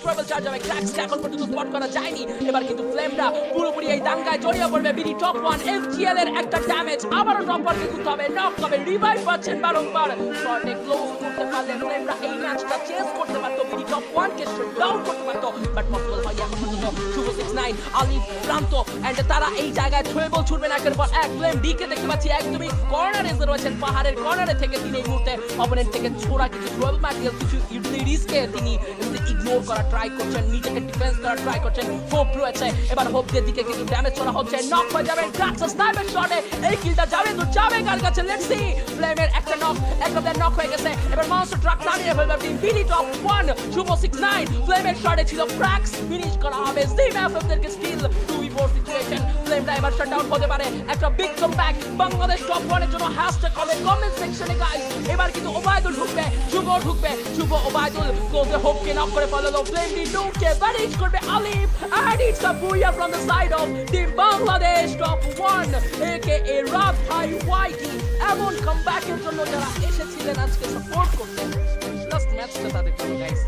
travel charge হবে ক্র্যাক্সকে এখন পর্যন্ত স্পট করা যায়নি এবার কিন্তু ফ্লেমরা পুরোপুরি এই দাঙ্গায় জড়িয়ে পড়বে বিডি টপ 1 এফজিএল এর একটা ড্যামেজ আবারও টপ 1 কে তুলতে হবে নক হবে রিভাইভ পাচ্ছেন বারংবার শর্টে ক্লোজ করতে পারলে ফ্লেমরা এই ম্যাচটা চেস করতে পারতো বিডি টপ 1 কে ডাউন করতে পারতো বাট পসিবল হয় এখন পর্যন্ত শুভ 69 আলিফ প্রান্ত এন্ড তারা এই জায়গায় থ্রোবল ছুড়বেন একের পর এক ফ্লেম ডি কে দেখতে পাচ্ছি একদমই কর্নারে রয়েছেন পাহাড়ের কর্নারে থেকে তিনি এই মুহূর্তে অপোনেন্ট থেকে ছোড়া কিছু থ্রোবল ম্যাটেরিয়াল কিছু ইউটিলিটিসকে তিনি ইগনোর করা ট্রাই করছেন নিজেকে ডিফেন্স করা ট্রাই করছেন হোপ রয়েছে এবার হোপদের দিকে কিছু ড্যামেজ করা হচ্ছে নক হয়ে যাবে ক্র্যাক্স স্নাইপার শটে এই কিলটা যাবে তো যাবে কার কাছে লেটস সি ফ্লেমের একটা নক একটা প্লেয়ার নক হয়ে গেছে এবার মনস্টার ট্রাক নামিয়ে ফেলবে টিম বিডি টপ 1 শুভ 69 ফ্লেমের শটে ছিল ক্র্যাক্স ফিনিশ করা হবে জিএমএফদেরকে স্টিল 2v4 সিচুয়েশন ফ্লেমটা এবার শাট ডাউন হতে পারে একটা বিগ কামব্যাক বাংলাদেশ টপ 1 এর জন্য হ্যাশট্যাগ হবে কমেন্ট সেকশনে গাইস এবার কিন্তু ওবায়দুল ঢুকবে শুভ ওবায়দুল ক্লোজে হোপকে নক করে ফেললো ফ্লেম ডি ঢুকে ব্যারিজ করবে আলিফ and it's a booyah from the side of Team Bangladesh top 1 aka রাত ভাই ওয়াইটি এমন কামব্যাকের জন্য যারা এসেছিলেন আজকে সাপোর্ট করতে লাস্ট ম্যাচটা তাদের জন্য গাইস